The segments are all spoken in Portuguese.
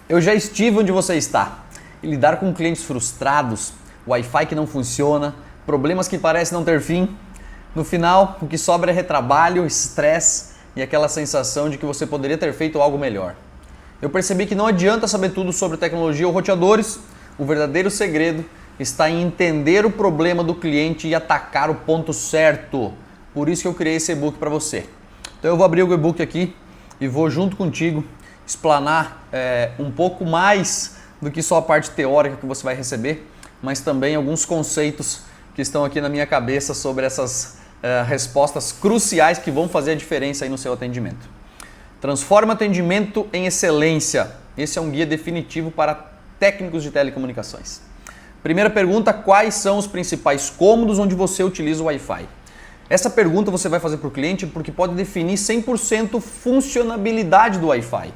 Eu já estive onde você está. E lidar com clientes frustrados, Wi-Fi que não funciona, problemas que parecem não ter fim. No final, o que sobra é retrabalho, estresse e aquela sensação de que você poderia ter feito algo melhor. Eu percebi que não adianta saber tudo sobre tecnologia ou roteadores. O verdadeiro segredo está em entender o problema do cliente e atacar o ponto certo. Por isso que eu criei esse e-book para você. Então eu vou abrir o e-book aqui e vou junto contigo explanar um pouco mais do que só a parte teórica que você vai receber, mas também alguns conceitos que estão aqui na minha cabeça sobre essas respostas cruciais que vão fazer a diferença aí no seu atendimento. Transforma atendimento em excelência. Esse é um guia definitivo para técnicos de telecomunicações. Primeira pergunta, quais são os principais cômodos onde você utiliza o Wi-Fi? Essa pergunta você vai fazer para o cliente porque pode definir 100% funcionabilidade do Wi-Fi.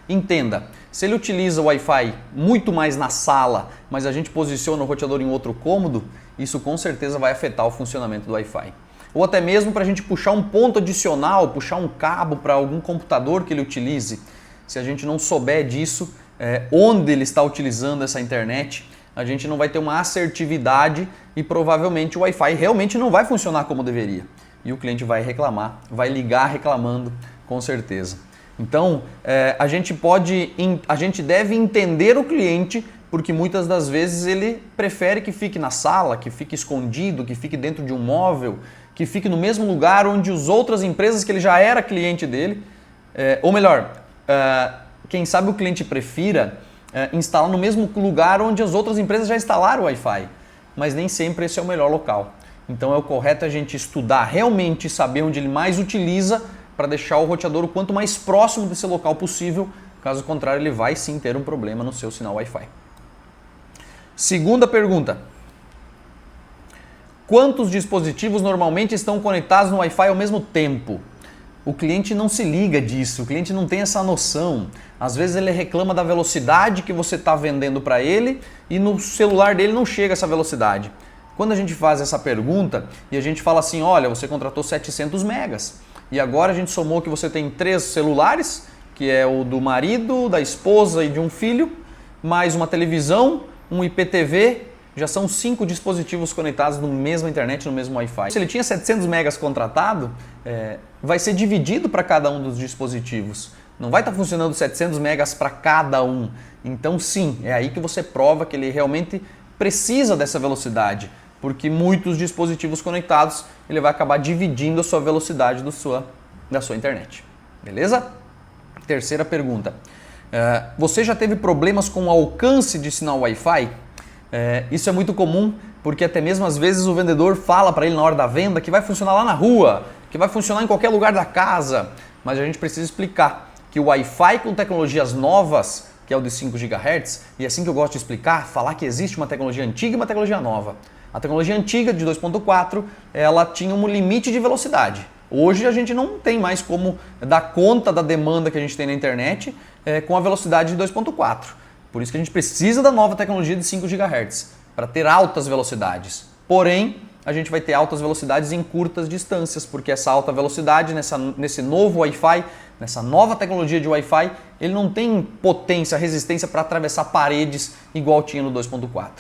Entenda, se ele utiliza o Wi-Fi muito mais na sala, mas a gente posiciona o roteador em outro cômodo, isso com certeza vai afetar o funcionamento do Wi-Fi. Ou até mesmo para a gente puxar um ponto adicional, puxar um cabo para algum computador que ele utilize. Se a gente não souber disso, onde ele está utilizando essa internet, a gente não vai ter uma assertividade e provavelmente o Wi-Fi realmente não vai funcionar como deveria. E o cliente vai reclamar, vai ligar reclamando, com certeza. Então, a gente deve entender o cliente, porque muitas das vezes ele prefere que fique na sala, que fique escondido, que fique dentro de um móvel, que fique no mesmo lugar onde as outras empresas que ele já era cliente dele, ou melhor, quem sabe o cliente prefira instalar no mesmo lugar onde as outras empresas já instalaram o Wi-Fi, mas nem sempre esse é o melhor local. Então é o correto a gente estudar realmente, saber onde ele mais utiliza para deixar o roteador o quanto mais próximo desse local possível, caso contrário ele vai sim ter um problema no seu sinal Wi-Fi. Segunda pergunta. Quantos dispositivos normalmente estão conectados no Wi-Fi ao mesmo tempo? O cliente não se liga disso, o cliente não tem essa noção. Às vezes ele reclama da velocidade que você está vendendo para ele e no celular dele não chega essa velocidade. Quando a gente faz essa pergunta e a gente fala assim, olha, você contratou 700 megas e agora a gente somou que você tem 3 celulares, que é o do marido, da esposa e de um filho, mais uma televisão, um IPTV, já são 5 dispositivos conectados na mesma internet, no mesmo Wi-Fi. Se ele tinha 700 megas contratado, vai ser dividido para cada um dos dispositivos. Não vai estar funcionando 700 megas para cada um. Então sim, é aí que você prova que ele realmente precisa dessa velocidade, porque muitos dispositivos conectados, ele vai acabar dividindo a sua velocidade da sua internet. Beleza? Terceira pergunta. Você já teve problemas com o alcance de sinal Wi-Fi? Isso é muito comum, porque até mesmo às vezes o vendedor fala para ele na hora da venda que vai funcionar lá na rua, que vai funcionar em qualquer lugar da casa, mas a gente precisa explicar que o Wi-Fi com tecnologias novas, que é o de 5 GHz, e é assim que eu gosto de explicar, falar que existe uma tecnologia antiga e uma tecnologia nova. A tecnologia antiga de 2.4, ela tinha um limite de velocidade. Hoje a gente não tem mais como dar conta da demanda que a gente tem na internet com a velocidade de 2.4. Por isso que a gente precisa da nova tecnologia de 5 GHz, para ter altas velocidades. Porém, a gente vai ter altas velocidades em curtas distâncias, porque essa alta velocidade, nesse novo Wi-Fi, nessa nova tecnologia de Wi-Fi, ele não tem potência, resistência para atravessar paredes igual tinha no 2.4.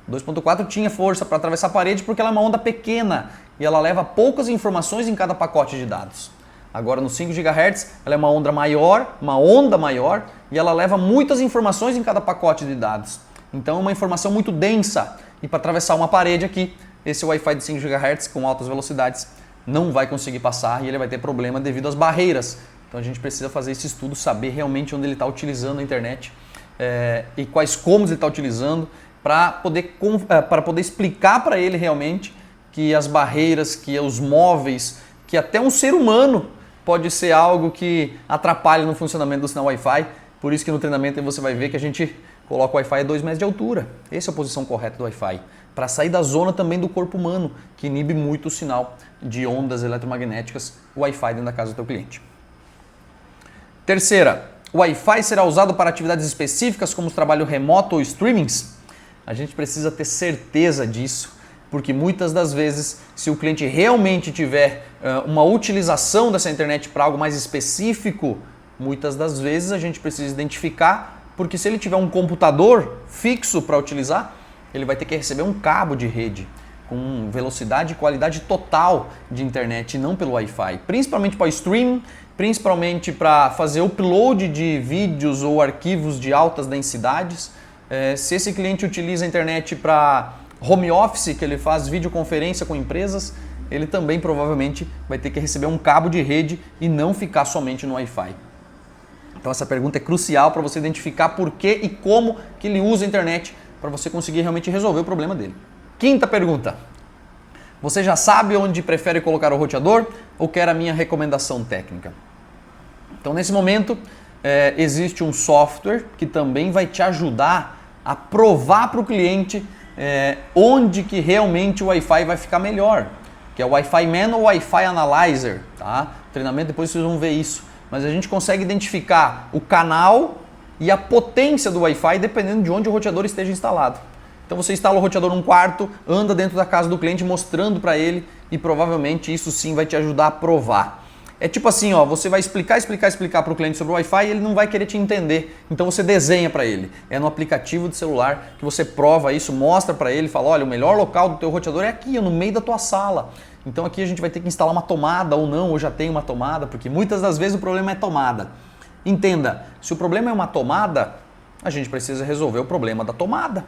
O 2.4 tinha força para atravessar a parede porque ela é uma onda pequena e ela leva poucas informações em cada pacote de dados. Agora no 5 GHz ela é uma onda maior e ela leva muitas informações em cada pacote de dados. Então é uma informação muito densa e para atravessar uma parede aqui, esse Wi-Fi de 5 GHz com altas velocidades não vai conseguir passar e ele vai ter problema devido às barreiras. Então a gente precisa fazer esse estudo, saber realmente onde ele está utilizando a internet e quais cômodos ele está utilizando para poder explicar para ele realmente que as barreiras, que os móveis, que até um ser humano pode ser algo que atrapalha no funcionamento do sinal Wi-Fi. Por isso que no treinamento você vai ver que a gente coloca o Wi-Fi a 2 metros de altura. Essa é a posição correta do Wi-Fi. Para sair da zona também do corpo humano, que inibe muito o sinal de ondas eletromagnéticas, o Wi-Fi dentro da casa do teu cliente. Terceira, o Wi-Fi será usado para atividades específicas como trabalho remoto ou streamings? A gente precisa ter certeza disso, porque muitas das vezes, se o cliente realmente tiver uma utilização dessa internet para algo mais específico, muitas das vezes a gente precisa identificar porque se ele tiver um computador fixo para utilizar, ele vai ter que receber um cabo de rede com velocidade e qualidade total de internet, não pelo Wi-Fi. Principalmente para stream, principalmente para fazer upload de vídeos ou arquivos de altas densidades. Se esse cliente utiliza a internet para home office, que ele faz videoconferência com empresas, ele também provavelmente vai ter que receber um cabo de rede e não ficar somente no Wi-Fi. Então essa pergunta é crucial para você identificar por que e como que ele usa a internet para você conseguir realmente resolver o problema dele. Quinta pergunta. Você já sabe onde prefere colocar o roteador ou quer a minha recomendação técnica? Então nesse momento existe um software que também vai te ajudar a provar para o cliente onde que realmente o Wi-Fi vai ficar melhor, que é o Wi-Fi Man ou Wi-Fi Analyzer, tá? Treinamento, depois vocês vão ver isso. Mas a gente consegue identificar o canal e a potência do Wi-Fi dependendo de onde o roteador esteja instalado. Então você instala o roteador num quarto, anda dentro da casa do cliente mostrando para ele e provavelmente isso sim vai te ajudar a provar. É tipo assim, ó, você vai explicar para o cliente sobre o Wi-Fi e ele não vai querer te entender. Então você desenha para ele. É no aplicativo de celular que você prova isso, mostra para ele, fala, olha, o melhor local do teu roteador é aqui, no meio da tua sala. Então aqui a gente vai ter que instalar uma tomada ou não, ou já tem uma tomada, porque muitas das vezes o problema é tomada. Entenda, se o problema é uma tomada, a gente precisa resolver o problema da tomada.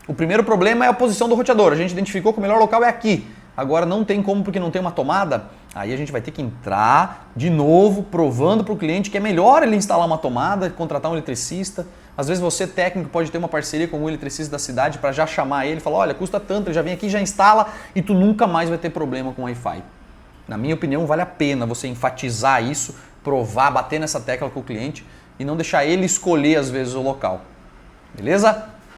O primeiro problema é a posição do roteador. A gente identificou que o melhor local é aqui. Agora não tem como porque não tem uma tomada. Aí a gente vai ter que entrar de novo, provando para o cliente que é melhor ele instalar uma tomada, contratar um eletricista. Às vezes você, técnico, pode ter uma parceria com o eletricista da cidade para já chamar ele e falar, olha, custa tanto, ele já vem aqui, já instala e tu nunca mais vai ter problema com Wi-Fi. Na minha opinião, vale a pena você enfatizar isso, provar, bater nessa tecla com o cliente e não deixar ele escolher às vezes o local. Beleza?